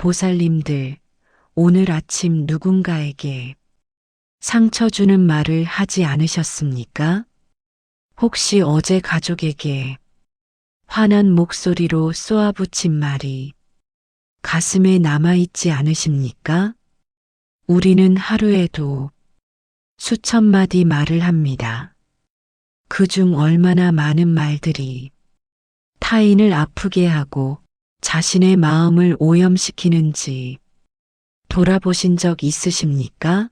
보살님들, 오늘 아침 누군가에게 상처 주는 말을 하지 않으셨습니까? 혹시 어제 가족에게 화난 목소리로 쏘아붙인 말이 가슴에 남아있지 않으십니까? 우리는 하루에도 수천 마디 말을 합니다. 그중 얼마나 많은 말들이 타인을 아프게 하고 자신의 마음을 오염시키는지 돌아보신 적 있으십니까?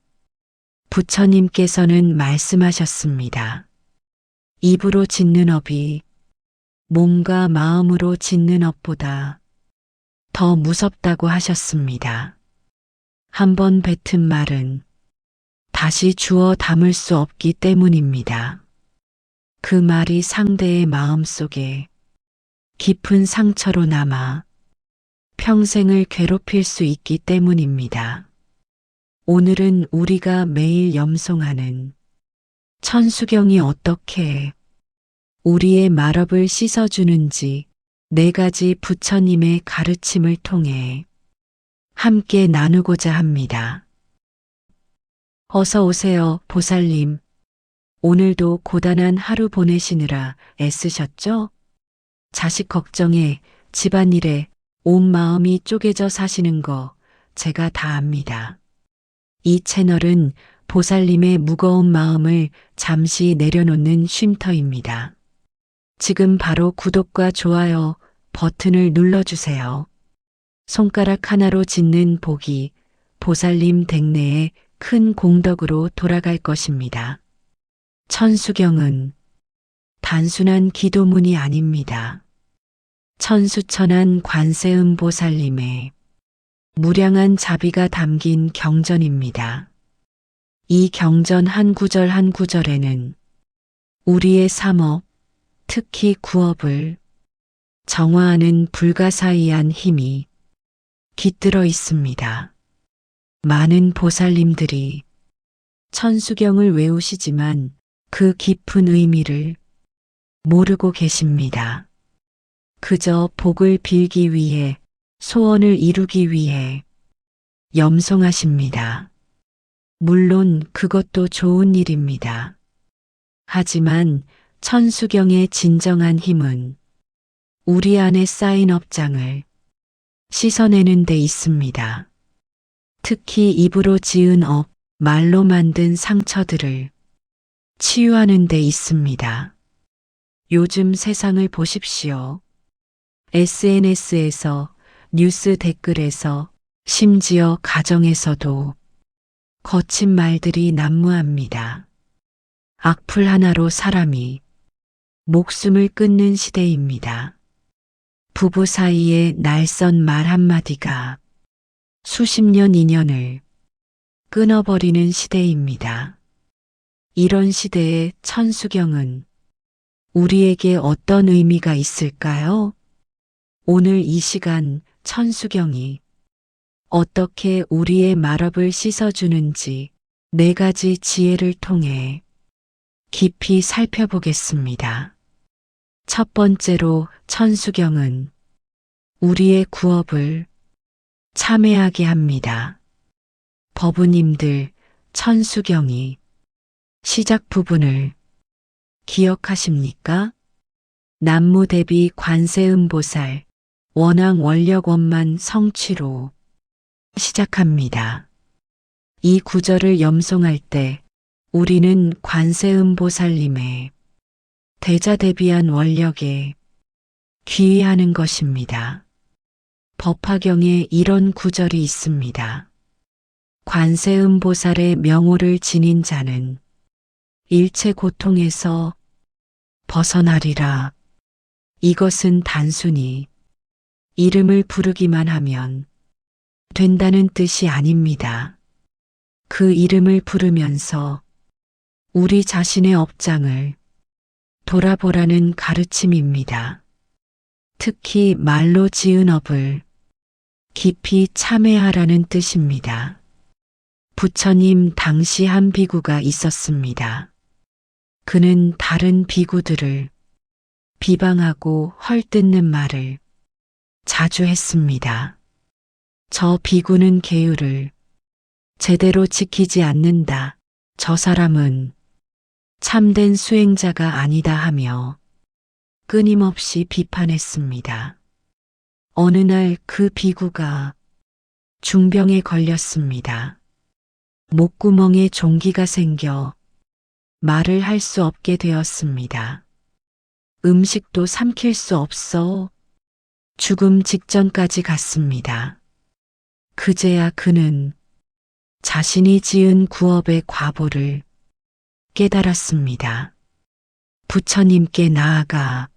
부처님께서는 말씀하셨습니다. 입으로 짓는 업이 몸과 마음으로 짓는 업보다 더 무섭다고 하셨습니다. 한번 뱉은 말은 다시 주워 담을 수 없기 때문입니다. 그 말이 상대의 마음 속에 깊은 상처로 남아 평생을 괴롭힐 수 있기 때문입니다. 오늘은 우리가 매일 염송하는 천수경이 어떻게 우리의 말업을 씻어주는지 4가지 부처님의 가르침을 통해 함께 나누고자 합니다. 어서 오세요, 보살님. 오늘도 고단한 하루 보내시느라 애쓰셨죠? 자식 걱정에, 집안일에 온 마음이 쪼개져 사시는 거 제가 다 압니다. 이 채널은 보살님의 무거운 마음을 잠시 내려놓는 쉼터입니다. 지금 바로 구독과 좋아요 버튼을 눌러주세요. 손가락 하나로 짓는 복이 보살님 댁내에 큰 공덕으로 돌아갈 것입니다. 천수경은 단순한 기도문이 아닙니다. 천수천한 관세음 보살님의 무량한 자비가 담긴 경전입니다. 이 경전 한 구절 한 구절에는 우리의 삼업, 특히 구업을 정화하는 불가사의한 힘이 깃들어 있습니다. 많은 보살님들이 천수경을 외우시지만 그 깊은 의미를 모르고 계십니다. 그저 복을 빌기 위해, 소원을 이루기 위해 염송하십니다. 물론 그것도 좋은 일입니다. 하지만 천수경의 진정한 힘은 우리 안에 쌓인 업장을 씻어내는 데 있습니다. 특히 입으로 지은 업, 말로 만든 상처들을 치유하는 데 있습니다. 요즘 세상을 보십시오. SNS에서, 뉴스 댓글에서, 심지어 가정에서도 거친 말들이 난무합니다. 악플 하나로 사람이 목숨을 끊는 시대입니다. 부부 사이의 날선 말 한마디가 수십 년 인연을 끊어버리는 시대입니다. 이런 시대의 천수경은 우리에게 어떤 의미가 있을까요? 오늘 이 시간 천수경이 어떻게 우리의 말업을 씻어주는지 4가지 지혜를 통해 깊이 살펴보겠습니다. 첫 번째로 천수경은 우리의 구업을 참회하게 합니다. 법우님들, 천수경이 시작 부분을 기억하십니까? 남무대비 관세음보살 원왕 원력원만 성취로 시작합니다. 이 구절을 염송할 때 우리는 관세음보살님의 대자대비한 원력에 귀의하는 것입니다. 법화경에 이런 구절이 있습니다. 관세음보살의 명호를 지닌 자는 일체 고통에서 벗어나리라. 이것은 단순히 이름을 부르기만 하면 된다는 뜻이 아닙니다. 그 이름을 부르면서 우리 자신의 업장을 돌아보라는 가르침입니다. 특히 말로 지은 업을 깊이 참회하라는 뜻입니다. 부처님 당시 한 비구가 있었습니다. 그는 다른 비구들을 비방하고 헐뜯는 말을 자주 했습니다. 저 비구는 계율을 제대로 지키지 않는다. 저 사람은 참된 수행자가 아니다 하며 끊임없이 비판했습니다. 어느 날 그 비구가 중병에 걸렸습니다. 목구멍에 종기가 생겨 말을 할 수 없게 되었습니다. 음식도 삼킬 수 없어 죽음 직전까지 갔습니다. 그제야 그는 자신이 지은 구업의 과보를 깨달았습니다. 부처님께 나아가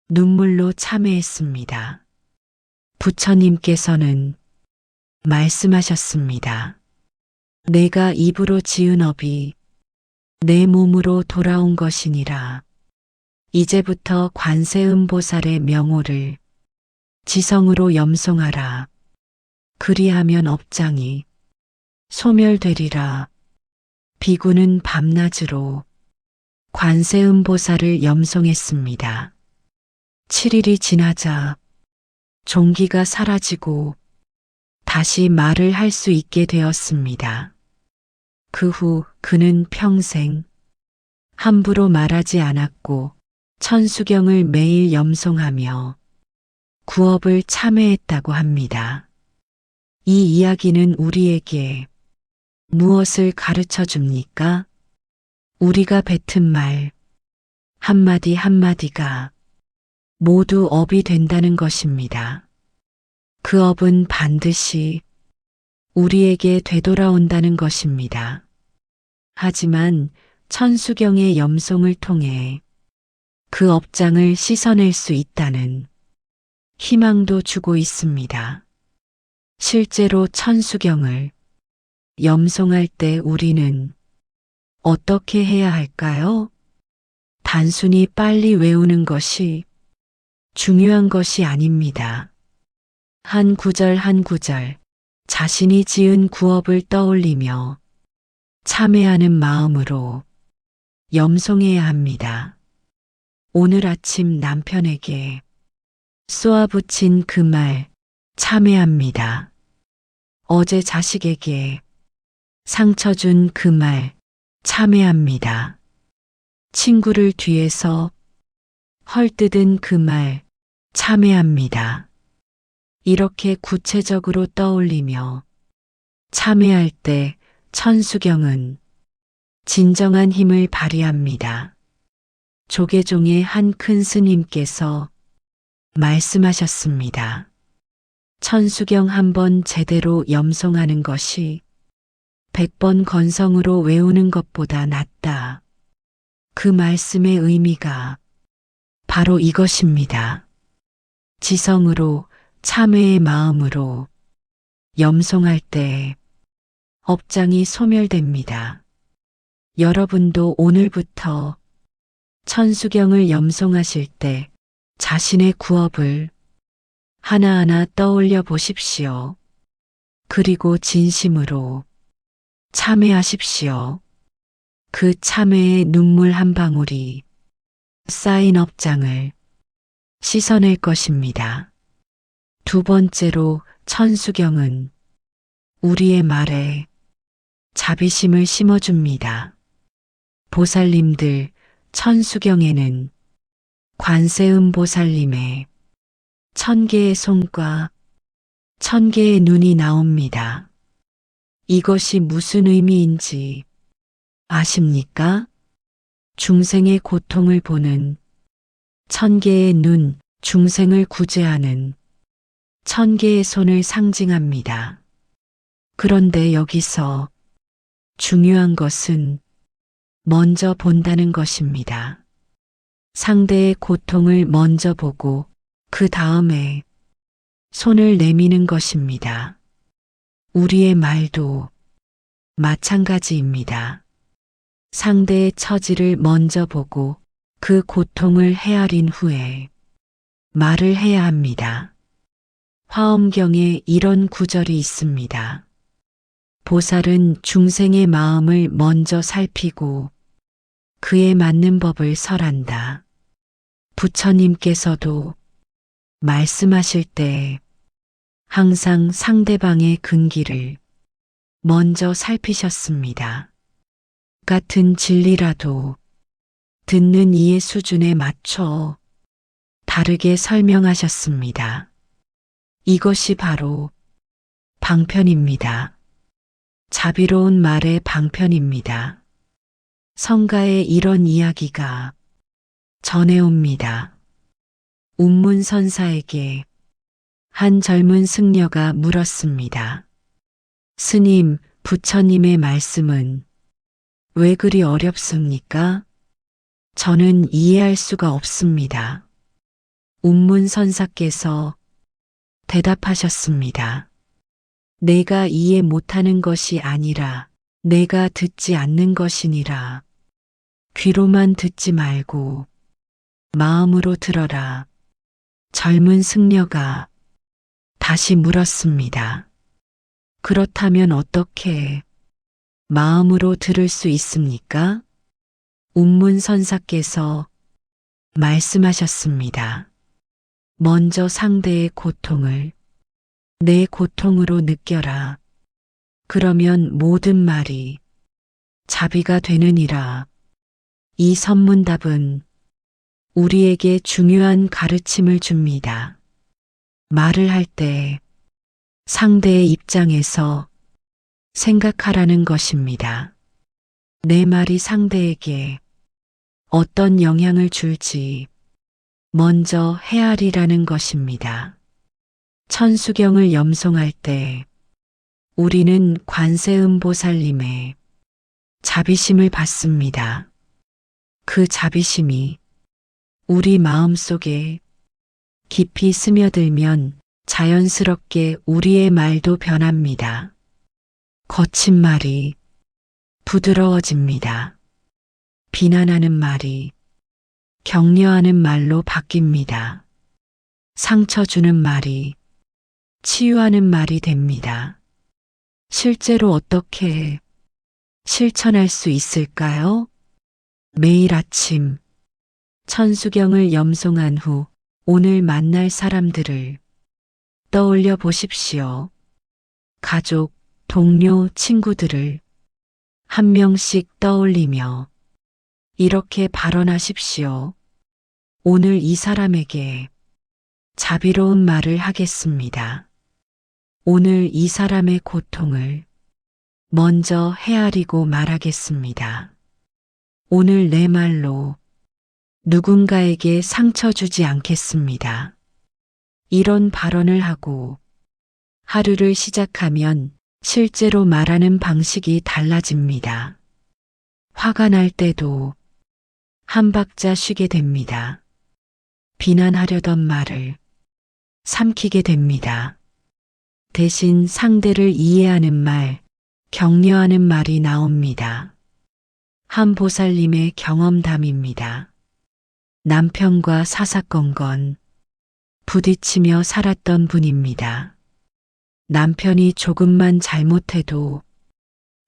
눈물로 참회했습니다. 부처님께서는 말씀하셨습니다. 내가 입으로 지은 업이 내 몸으로 돌아온 것이니라. 이제부터 관세음보살의 명호를 지성으로 염송하라. 그리하면 업장이 소멸되리라. 비구는 밤낮으로 관세음보살을 염송했습니다. 7일이 지나자 종기가 사라지고 다시 말을 할 수 있게 되었습니다. 그 후 그는 평생 함부로 말하지 않았고 천수경을 매일 염송하며 구업을 참회했다고 합니다. 이 이야기는 우리에게 무엇을 가르쳐 줍니까? 우리가 뱉은 말 한마디 한마디가 모두 업이 된다는 것입니다. 그 업은 반드시 우리에게 되돌아온다는 것입니다. 하지만 천수경의 염송을 통해 그 업장을 씻어낼 수 있다는 희망도 주고 있습니다. 실제로 천수경을 염송할 때 우리는 어떻게 해야 할까요? 단순히 빨리 외우는 것이 중요한 것이 아닙니다. 한 구절 한 구절 자신이 지은 구업을 떠올리며 참회하는 마음으로 염송해야 합니다. 오늘 아침 남편에게 쏘아붙인 그 말 참회합니다. 어제 자식에게 상처 준 그 말 참회합니다. 친구를 뒤에서 헐뜯은 그 말 참회합니다. 이렇게 구체적으로 떠올리며 참회할 때 천수경은 진정한 힘을 발휘합니다. 조계종의 한 큰 스님께서 말씀하셨습니다. 천수경 한 번 제대로 염송하는 것이 100번 건성으로 외우는 것보다 낫다. 그 말씀의 의미가 바로 이것입니다. 지성으로 참회의 마음으로 염송할 때 업장이 소멸됩니다. 여러분도 오늘부터 천수경을 염송하실 때 자신의 구업을 하나하나 떠올려 보십시오. 그리고 진심으로 참회하십시오. 그 참회의 눈물 한 방울이 쌓인 업장을 씻어낼 것입니다. 두 번째로 천수경은 우리의 말에 자비심을 심어줍니다. 보살님들 천수경에는 관세음보살님의 1000개의 손과 1000개의 눈이 나옵니다. 이것이 무슨 의미인지 아십니까? 중생의 고통을 보는 1000개의 눈, 중생을 구제하는 1000개의 손을 상징합니다. 그런데 여기서 중요한 것은 먼저 본다는 것입니다. 상대의 고통을 먼저 보고 그 다음에 손을 내미는 것입니다. 우리의 말도 마찬가지입니다. 상대의 처지를 먼저 보고 그 고통을 헤아린 후에 말을 해야 합니다. 화엄경에 이런 구절이 있습니다. 보살은 중생의 마음을 먼저 살피고 그에 맞는 법을 설한다. 부처님께서도 말씀하실 때 항상 상대방의 근기를 먼저 살피셨습니다. 같은 진리라도 듣는 이의 수준에 맞춰 다르게 설명하셨습니다. 이것이 바로 방편입니다. 자비로운 말의 방편입니다. 성가에 이런 이야기가 전해옵니다. 운문선사에게 한 젊은 승려가 물었습니다. 스님, 부처님의 말씀은 왜 그리 어렵습니까? 저는 이해할 수가 없습니다. 운문선사께서 대답하셨습니다. 내가 이해 못하는 것이 아니라 내가 듣지 않는 것이니라. 귀로만 듣지 말고 마음으로 들어라. 젊은 승려가 다시 물었습니다. 그렇다면 어떻게 마음으로 들을 수 있습니까? 운문선사께서 말씀하셨습니다. 먼저 상대의 고통을 내 고통으로 느껴라. 그러면 모든 말이 자비가 되느니라. 이 선문답은 우리에게 중요한 가르침을 줍니다. 말을 할 때 상대의 입장에서 생각하라는 것입니다. 내 말이 상대에게 어떤 영향을 줄지 먼저 헤아리라는 것입니다. 천수경을 염송할 때 우리는 관세음보살님의 자비심을 받습니다. 그 자비심이 우리 마음속에 깊이 스며들면 자연스럽게 우리의 말도 변합니다. 거친 말이 부드러워집니다. 비난하는 말이 격려하는 말로 바뀝니다. 상처 주는 말이 치유하는 말이 됩니다. 실제로 어떻게 실천할 수 있을까요? 매일 아침 천수경을 염송한 후 오늘 만날 사람들을 떠올려 보십시오. 가족, 동료, 친구들을 한 명씩 떠올리며 이렇게 발언하십시오. 오늘 이 사람에게 자비로운 말을 하겠습니다. 오늘 이 사람의 고통을 먼저 헤아리고 말하겠습니다. 오늘 내 말로 누군가에게 상처 주지 않겠습니다. 이런 발언을 하고 하루를 시작하면 실제로 말하는 방식이 달라집니다. 화가 날 때도 한 박자 쉬게 됩니다. 비난하려던 말을 삼키게 됩니다. 대신 상대를 이해하는 말, 격려하는 말이 나옵니다. 한 보살님의 경험담입니다. 남편과 사사건건 부딪히며 살았던 분입니다. 남편이 조금만 잘못해도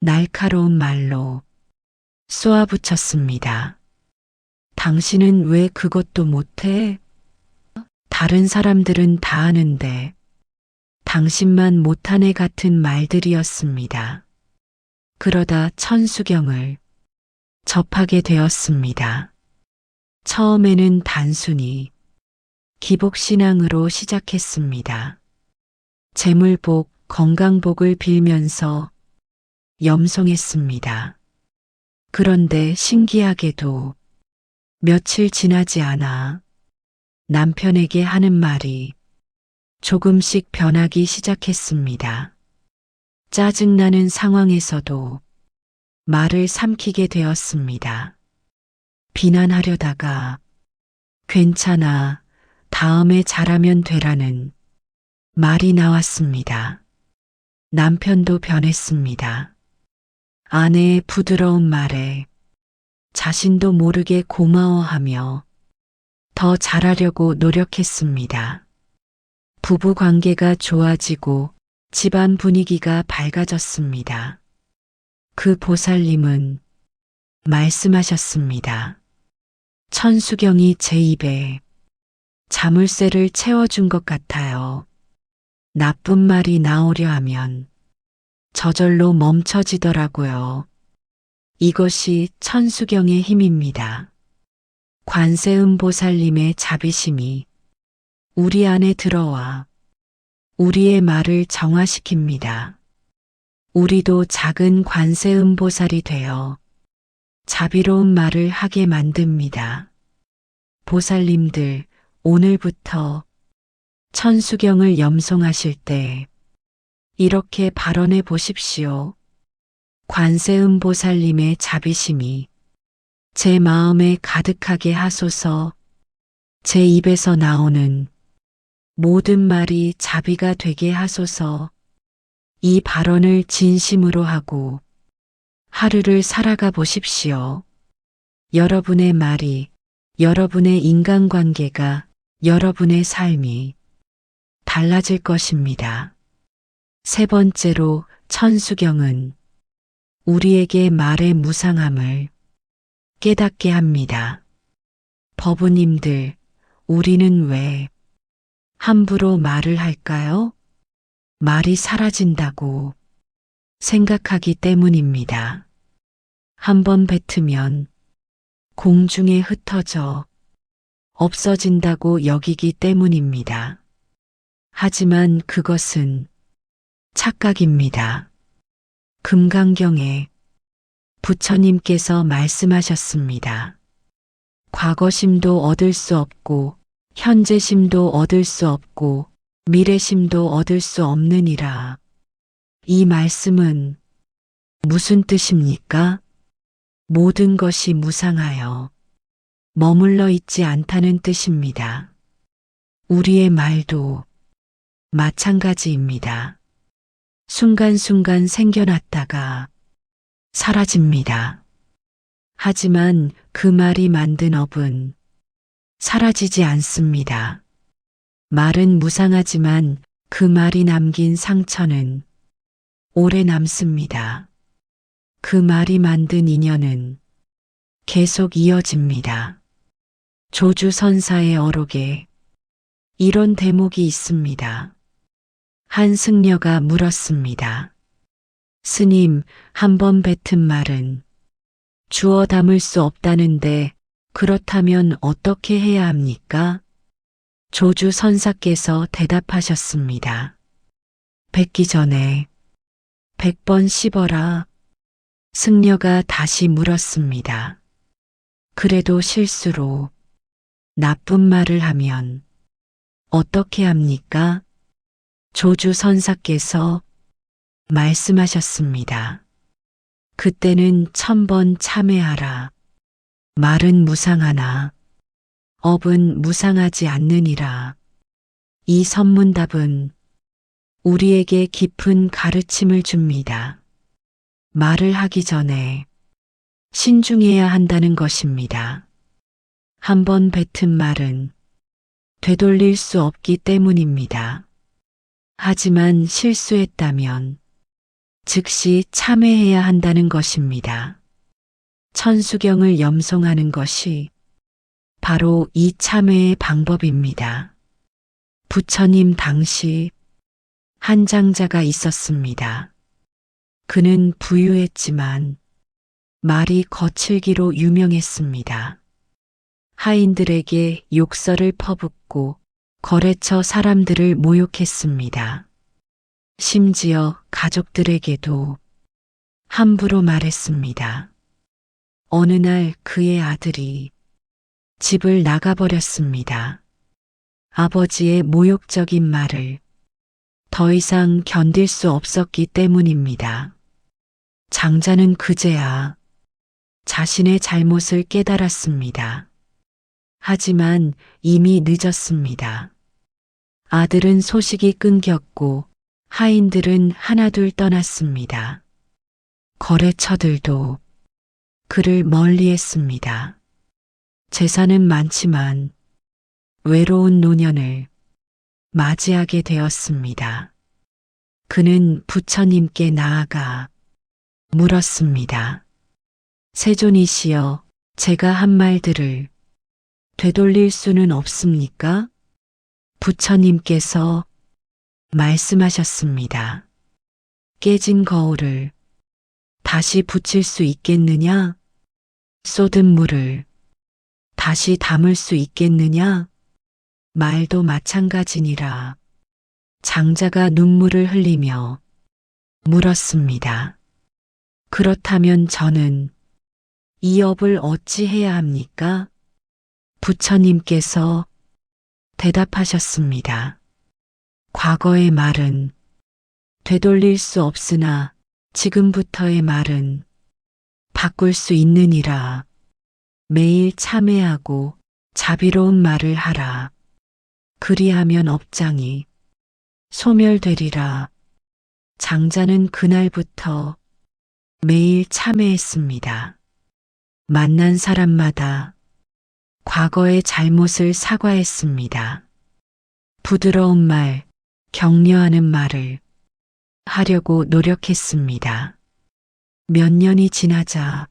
날카로운 말로 쏘아붙였습니다. 당신은 왜 그것도 못해? 다른 사람들은 다 하는데 당신만 못하네 같은 말들이었습니다. 그러다 천수경을 접하게 되었습니다. 처음에는 단순히 기복신앙으로 시작했습니다. 재물복, 건강복을 빌면서 염송했습니다. 그런데 신기하게도 며칠 지나지 않아 남편에게 하는 말이 조금씩 변하기 시작했습니다. 짜증나는 상황에서도 말을 삼키게 되었습니다. 비난하려다가 괜찮아, 다음에 잘하면 되라는 말이 나왔습니다. 남편도 변했습니다. 아내의 부드러운 말에 자신도 모르게 고마워하며 더 잘하려고 노력했습니다. 부부 관계가 좋아지고 집안 분위기가 밝아졌습니다. 그 보살님은 말씀하셨습니다. 천수경이 제 입에 자물쇠를 채워준 것 같아요. 나쁜 말이 나오려 하면 저절로 멈춰지더라고요. 이것이 천수경의 힘입니다. 관세음보살님의 자비심이 우리 안에 들어와 우리의 말을 정화시킵니다. 우리도 작은 관세음보살이 되어 자비로운 말을 하게 만듭니다. 보살님들, 오늘부터 천수경을 염송하실 때 이렇게 발언해 보십시오. 관세음보살님의 자비심이 제 마음에 가득하게 하소서. 제 입에서 나오는 모든 말이 자비가 되게 하소서. 이 발언을 진심으로 하고 하루를 살아가 보십시오. 여러분의 말이, 여러분의 인간관계가, 여러분의 삶이 달라질 것입니다. 세 번째로 천수경은 우리에게 말의 무상함을 깨닫게 합니다. 법우님들, 우리는 왜 함부로 말을 할까요? 말이 사라진다고 생각하기 때문입니다. 한번 뱉으면 공중에 흩어져 없어진다고 여기기 때문입니다. 하지만 그것은 착각입니다. 금강경에 부처님께서 말씀하셨습니다. 과거심도 얻을 수 없고 현재심도 얻을 수 없고 미래심도 얻을 수 없느니라. 이 말씀은 무슨 뜻입니까? 모든 것이 무상하여 머물러 있지 않다는 뜻입니다. 우리의 말도 마찬가지입니다. 순간순간 생겨났다가 사라집니다. 하지만 그 말이 만든 업은 사라지지 않습니다. 말은 무상하지만 그 말이 남긴 상처는 오래 남습니다. 그 말이 만든 인연은 계속 이어집니다. 조주선사의 어록에 이런 대목이 있습니다. 한 승려가 물었습니다. 스님, 한 번 뱉은 말은 주워 담을 수 없다는데 그렇다면 어떻게 해야 합니까? 조주선사께서 대답하셨습니다. 뱉기 전에 100번 씹어라. 승려가 다시 물었습니다. 그래도 실수로 나쁜 말을 하면 어떻게 합니까? 조주선사께서 말씀하셨습니다. 그때는 1000번 참회하라. 말은 무상하나 업은 무상하지 않느니라. 이 선문답은 우리에게 깊은 가르침을 줍니다. 말을 하기 전에 신중해야 한다는 것입니다. 한 번 뱉은 말은 되돌릴 수 없기 때문입니다. 하지만 실수했다면 즉시 참회해야 한다는 것입니다. 천수경을 염송하는 것이 바로 이 참회의 방법입니다. 부처님 당시 한 장자가 있었습니다. 그는 부유했지만 말이 거칠기로 유명했습니다. 하인들에게 욕설을 퍼붓고 거래처 사람들을 모욕했습니다. 심지어 가족들에게도 함부로 말했습니다. 어느 날 그의 아들이 집을 나가버렸습니다. 아버지의 모욕적인 말을 더 이상 견딜 수 없었기 때문입니다. 장자는 그제야 자신의 잘못을 깨달았습니다. 하지만 이미 늦었습니다. 아들은 소식이 끊겼고 하인들은 하나둘 떠났습니다. 거래처들도 그를 멀리했습니다. 재산은 많지만 외로운 노년을 맞이하게 되었습니다. 그는 부처님께 나아가 물었습니다. 세존이시여, 제가 한 말들을 되돌릴 수는 없습니까? 부처님께서 말씀하셨습니다. 깨진 거울을 다시 붙일 수 있겠느냐? 쏟은 물을 다시 담을 수 있겠느냐? 말도 마찬가지니라. 장자가 눈물을 흘리며 물었습니다. 그렇다면 저는 이 업을 어찌 해야 합니까? 부처님께서 대답하셨습니다. 과거의 말은 되돌릴 수 없으나 지금부터의 말은 바꿀 수 있느니라. 매일 참회하고 자비로운 말을 하라. 그리하면 업장이 소멸되리라. 장자는 그날부터 매일 참회했습니다. 만난 사람마다 과거의 잘못을 사과했습니다. 부드러운 말, 격려하는 말을 하려고 노력했습니다. 몇 년이 지나자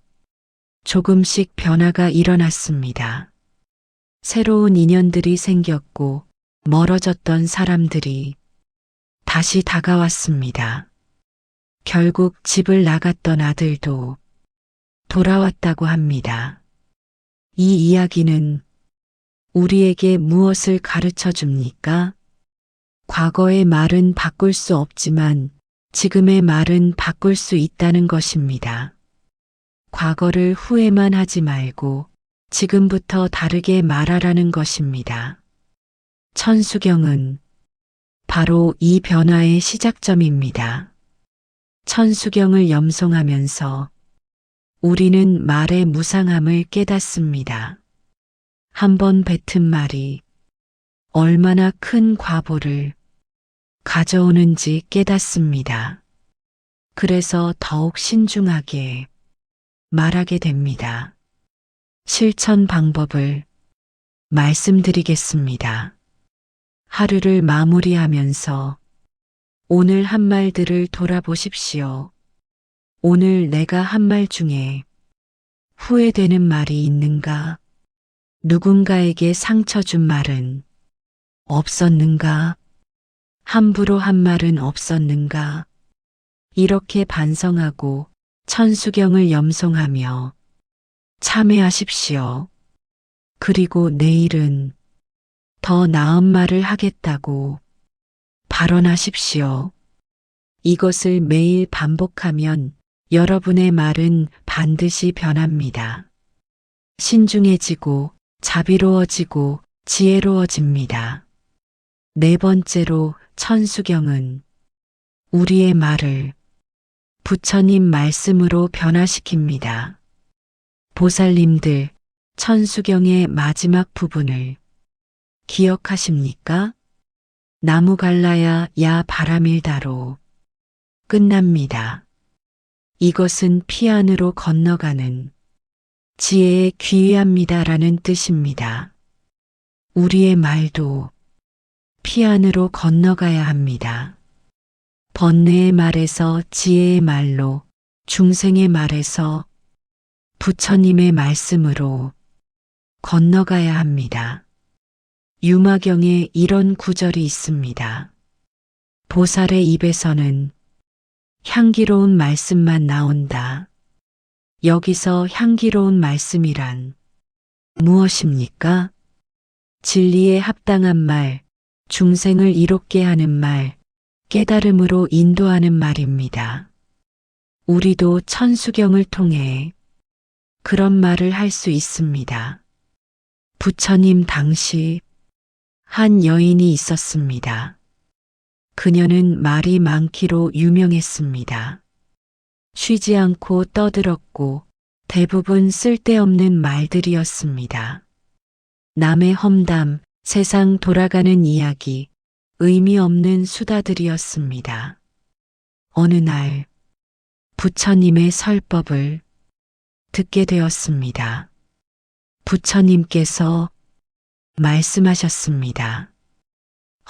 조금씩 변화가 일어났습니다. 새로운 인연들이 생겼고 멀어졌던 사람들이 다시 다가왔습니다. 결국 집을 나갔던 아들도 돌아왔다고 합니다. 이 이야기는 우리에게 무엇을 가르쳐 줍니까? 과거의 말은 바꿀 수 없지만 지금의 말은 바꿀 수 있다는 것입니다. 과거를 후회만 하지 말고 지금부터 다르게 말하라는 것입니다. 천수경은 바로 이 변화의 시작점입니다. 천수경을 염송하면서 우리는 말의 무상함을 깨닫습니다. 한 번 뱉은 말이 얼마나 큰 과보를 가져오는지 깨닫습니다. 그래서 더욱 신중하게 말하게 됩니다. 실천 방법을 말씀드리겠습니다. 하루를 마무리하면서 오늘 한 말들을 돌아보십시오. 오늘 내가 한 말 중에 후회되는 말이 있는가? 누군가에게 상처 준 말은 없었는가? 함부로 한 말은 없었는가? 이렇게 반성하고 천수경을 염송하며 참회하십시오. 그리고 내일은 더 나은 말을 하겠다고 발언하십시오. 이것을 매일 반복하면 여러분의 말은 반드시 변합니다. 신중해지고 자비로워지고 지혜로워집니다. 네 번째로 천수경은 우리의 말을 부처님 말씀으로 변화시킵니다. 보살님들 천수경의 마지막 부분을 기억하십니까? 나무 갈라야 야 바람일다로 끝납니다. 이것은 피 안으로 건너가는 지혜의 귀의합니다라는 뜻입니다. 우리의 말도 피 안으로 건너가야 합니다. 번뇌의 말에서 지혜의 말로, 중생의 말에서 부처님의 말씀으로 건너가야 합니다. 유마경에 이런 구절이 있습니다. 보살의 입에서는 향기로운 말씀만 나온다. 여기서 향기로운 말씀이란 무엇입니까? 진리에 합당한 말, 중생을 이롭게 하는 말, 깨달음으로 인도하는 말입니다. 우리도 천수경을 통해 그런 말을 할 수 있습니다. 부처님 당시 한 여인이 있었습니다. 그녀는 말이 많기로 유명했습니다. 쉬지 않고 떠들었고 대부분 쓸데없는 말들이었습니다. 남의 험담, 세상 돌아가는 이야기, 의미 없는 수다들이었습니다. 어느 날 부처님의 설법을 듣게 되었습니다. 부처님께서 말씀하셨습니다.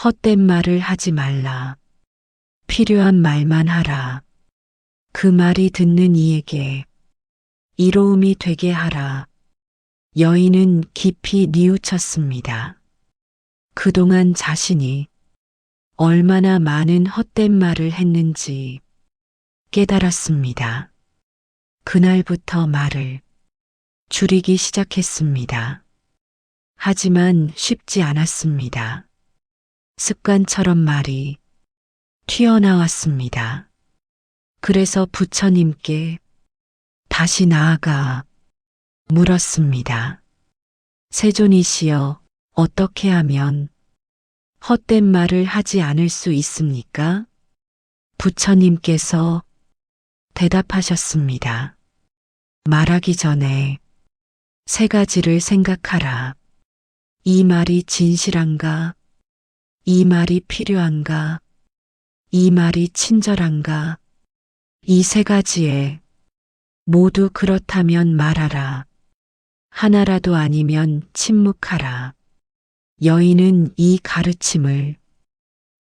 헛된 말을 하지 말라. 필요한 말만 하라. 그 말이 듣는 이에게 이로움이 되게 하라. 여인은 깊이 뉘우쳤습니다. 그동안 자신이 얼마나 많은 헛된 말을 했는지 깨달았습니다. 그날부터 말을 줄이기 시작했습니다. 하지만 쉽지 않았습니다. 습관처럼 말이 튀어나왔습니다. 그래서 부처님께 다시 나아가 물었습니다. 세존이시여, 어떻게 하면 헛된 말을 하지 않을 수 있습니까? 부처님께서 대답하셨습니다. 말하기 전에 세 가지를 생각하라. 이 말이 진실한가? 이 말이 필요한가? 이 말이 친절한가? 이 세 가지에 모두 그렇다면 말하라. 하나라도 아니면 침묵하라. 여인은 이 가르침을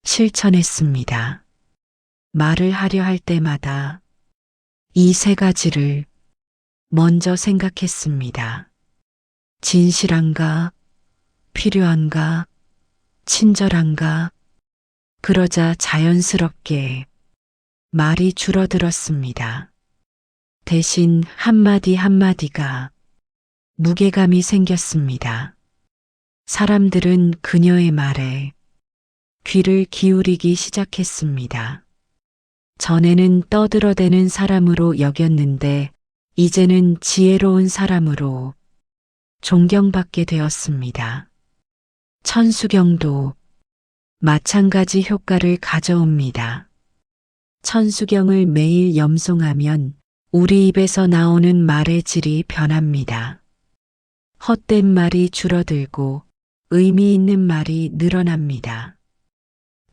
실천했습니다. 말을 하려 할 때마다 이 세 가지를 먼저 생각했습니다. 진실한가? 필요한가? 친절한가? 그러자 자연스럽게 말이 줄어들었습니다. 대신 한마디 한마디가 무게감이 생겼습니다. 사람들은 그녀의 말에 귀를 기울이기 시작했습니다. 전에는 떠들어대는 사람으로 여겼는데 이제는 지혜로운 사람으로 존경받게 되었습니다. 천수경도 마찬가지 효과를 가져옵니다. 천수경을 매일 염송하면 우리 입에서 나오는 말의 질이 변합니다. 헛된 말이 줄어들고 의미 있는 말이 늘어납니다.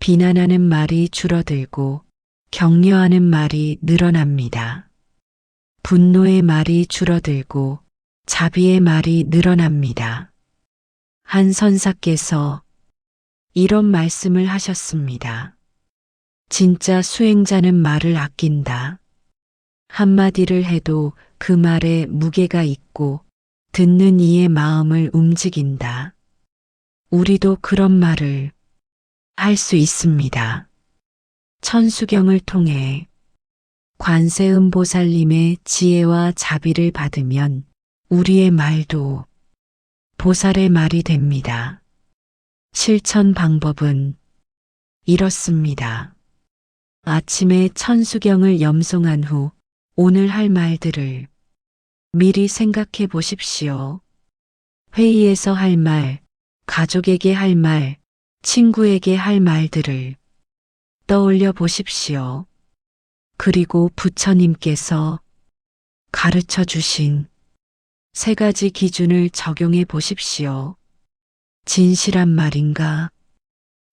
비난하는 말이 줄어들고 격려하는 말이 늘어납니다. 분노의 말이 줄어들고 자비의 말이 늘어납니다. 한 선사께서 이런 말씀을 하셨습니다. 진짜 수행자는 말을 아낀다. 한마디를 해도 그 말에 무게가 있고 듣는 이의 마음을 움직인다. 우리도 그런 말을 할 수 있습니다. 천수경을 통해 관세음보살님의 지혜와 자비를 받으면 우리의 말도 보살의 말이 됩니다. 실천 방법은 이렇습니다. 아침에 천수경을 염송한 후 오늘 할 말들을 미리 생각해 보십시오. 회의에서 할 말, 가족에게 할 말, 친구에게 할 말들을 떠올려 보십시오. 그리고 부처님께서 가르쳐 주신 세 가지 기준을 적용해 보십시오. 진실한 말인가?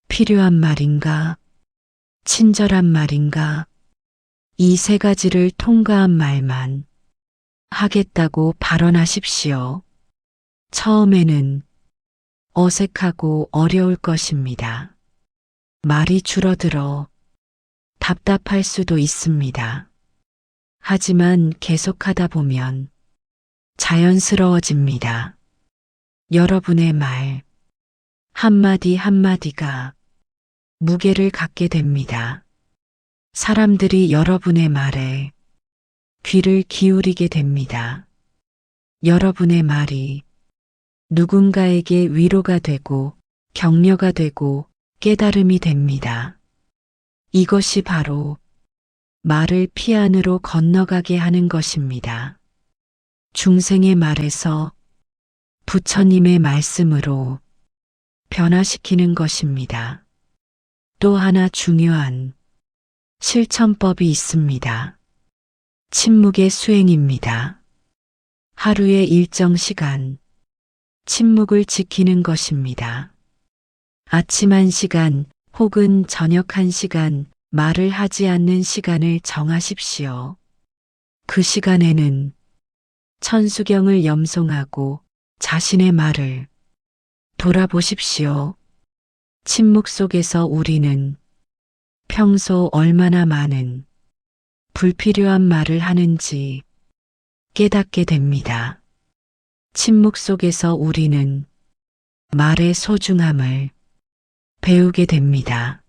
필요한 말인가? 친절한 말인가? 이 세 가지를 통과한 말만 하겠다고 발언하십시오. 처음에는 어색하고 어려울 것입니다. 말이 줄어들어 답답할 수도 있습니다. 하지만 계속하다 보면 자연스러워집니다. 여러분의 말 한마디 한마디가 무게를 갖게 됩니다. 사람들이 여러분의 말에 귀를 기울이게 됩니다. 여러분의 말이 누군가에게 위로가 되고 격려가 되고 깨달음이 됩니다. 이것이 바로 말을 피 안으로 건너가게 하는 것입니다. 중생의 말에서 부처님의 말씀으로 변화시키는 것입니다. 또 하나 중요한 실천법이 있습니다. 침묵의 수행입니다. 하루의 일정 시간 침묵을 지키는 것입니다. 아침 1시간 혹은 저녁 1시간 말을 하지 않는 시간을 정하십시오. 그 시간에는 천수경을 염송하고 자신의 말을 돌아보십시오. 침묵 속에서 우리는 평소 얼마나 많은 불필요한 말을 하는지 깨닫게 됩니다. 침묵 속에서 우리는 말의 소중함을 배우게 됩니다.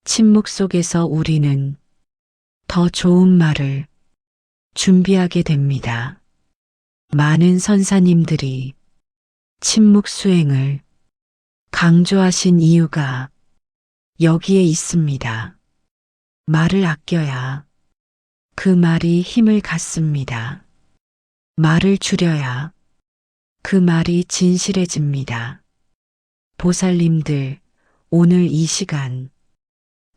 침묵 속에서 우리는 더 좋은 말을 준비하게 됩니다. 많은 선사님들이 침묵 수행을 강조하신 이유가 여기에 있습니다. 말을 아껴야 그 말이 힘을 갖습니다. 말을 줄여야 그 말이 진실해집니다. 보살님들, 오늘 이 시간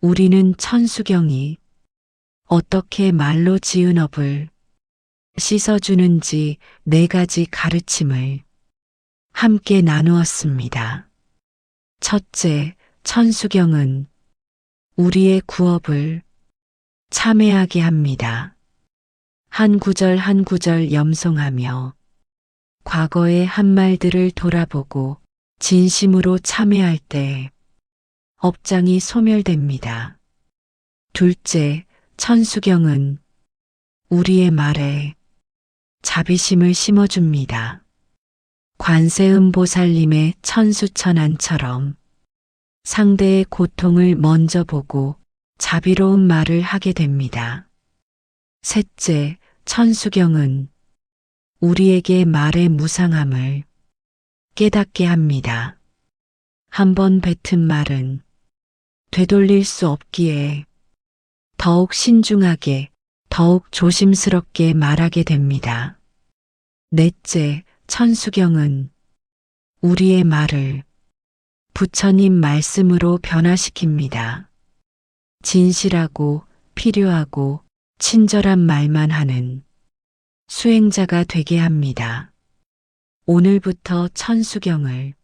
우리는 천수경이 어떻게 말로 지은 업을 씻어주는지 4가지 가르침을 함께 나누었습니다. 첫째, 천수경은 우리의 구업을 참회하게 합니다. 한 구절 한 구절 염송하며 과거의 한 말들을 돌아보고 진심으로 참회할 때 업장이 소멸됩니다. 둘째, 천수경은 우리의 말에 자비심을 심어줍니다. 관세음 보살님의 천수천안처럼 상대의 고통을 먼저 보고 자비로운 말을 하게 됩니다. 셋째, 천수경은 우리에게 말의 무상함을 깨닫게 합니다. 한번 뱉은 말은 되돌릴 수 없기에 더욱 신중하게, 더욱 조심스럽게 말하게 됩니다. 넷째, 천수경은 우리의 말을 부처님 말씀으로 변화시킵니다. 진실하고 필요하고 친절한 말만 하는 수행자가 되게 합니다. 오늘부터 천수경을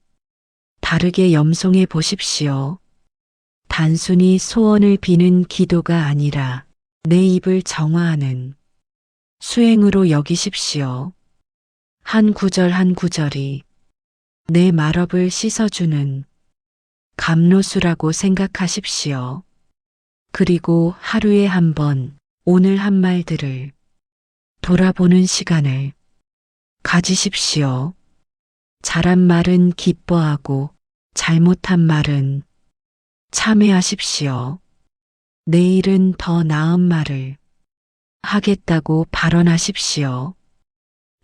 다르게 염송해 보십시오. 단순히 소원을 비는 기도가 아니라 내 입을 정화하는 수행으로 여기십시오. 한 구절 한 구절이 내 말업을 씻어주는 감로수라고 생각하십시오. 그리고 하루에 한 번 오늘 한 말들을 돌아보는 시간을 가지십시오. 잘한 말은 기뻐하고 잘못한 말은 참회하십시오. 내일은 더 나은 말을 하겠다고 발언하십시오.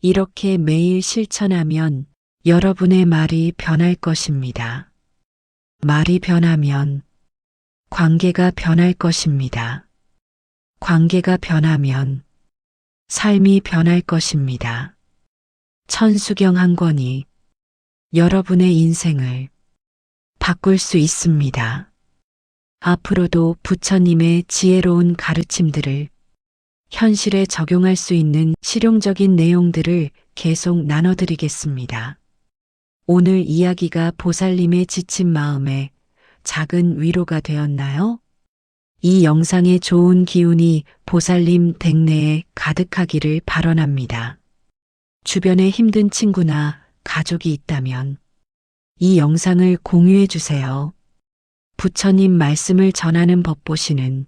이렇게 매일 실천하면 여러분의 말이 변할 것입니다. 말이 변하면 관계가 변할 것입니다. 관계가 변하면 삶이 변할 것입니다. 천수경 한 권이 여러분의 인생을 바꿀 수 있습니다. 앞으로도 부처님의 지혜로운 가르침들을 현실에 적용할 수 있는 실용적인 내용들을 계속 나눠드리겠습니다. 오늘 이야기가 보살님의 지친 마음에 작은 위로가 되었나요? 이 영상의 좋은 기운이 보살님 댁내에 가득하기를 발언합니다. 주변에 힘든 친구나 가족이 있다면 이 영상을 공유해 주세요. 부처님 말씀을 전하는 법보시는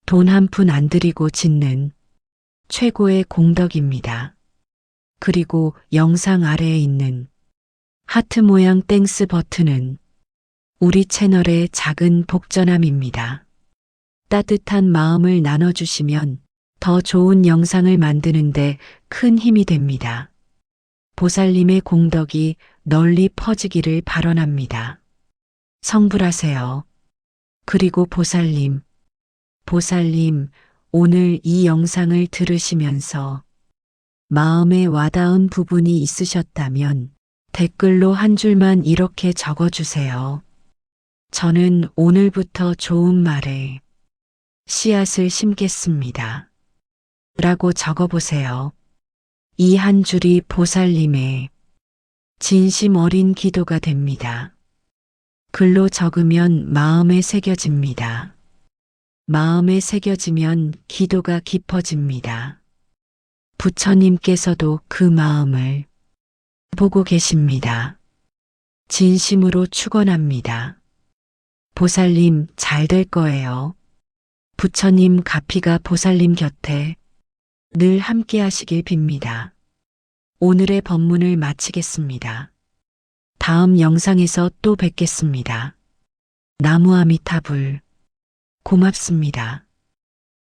돈 한 푼 안 들이고 짓는 최고의 공덕입니다. 그리고 영상 아래에 있는 하트 모양 땡스 버튼은 우리 채널의 작은 복전함입니다. 따뜻한 마음을 나눠주시면 더 좋은 영상을 만드는데 큰 힘이 됩니다. 보살님의 공덕이 널리 퍼지기를 발언합니다. 성불하세요. 그리고 보살님, 오늘 이 영상을 들으시면서 마음에 와닿은 부분이 있으셨다면 댓글로 한 줄만 이렇게 적어주세요. 저는 오늘부터 좋은 말에 씨앗을 심겠습니다. 라고 적어보세요. 이 한 줄이 보살님의 진심 어린 기도가 됩니다. 글로 적으면 마음에 새겨집니다. 마음에 새겨지면 기도가 깊어집니다. 부처님께서도 그 마음을 보고 계십니다. 진심으로 축원합니다. 보살님 잘 될 거예요. 부처님 가피가 보살님 곁에 늘 함께 하시길 빕니다. 오늘의 법문을 마치겠습니다. 다음 영상에서 또 뵙겠습니다. 나무 아미타불. 고맙습니다.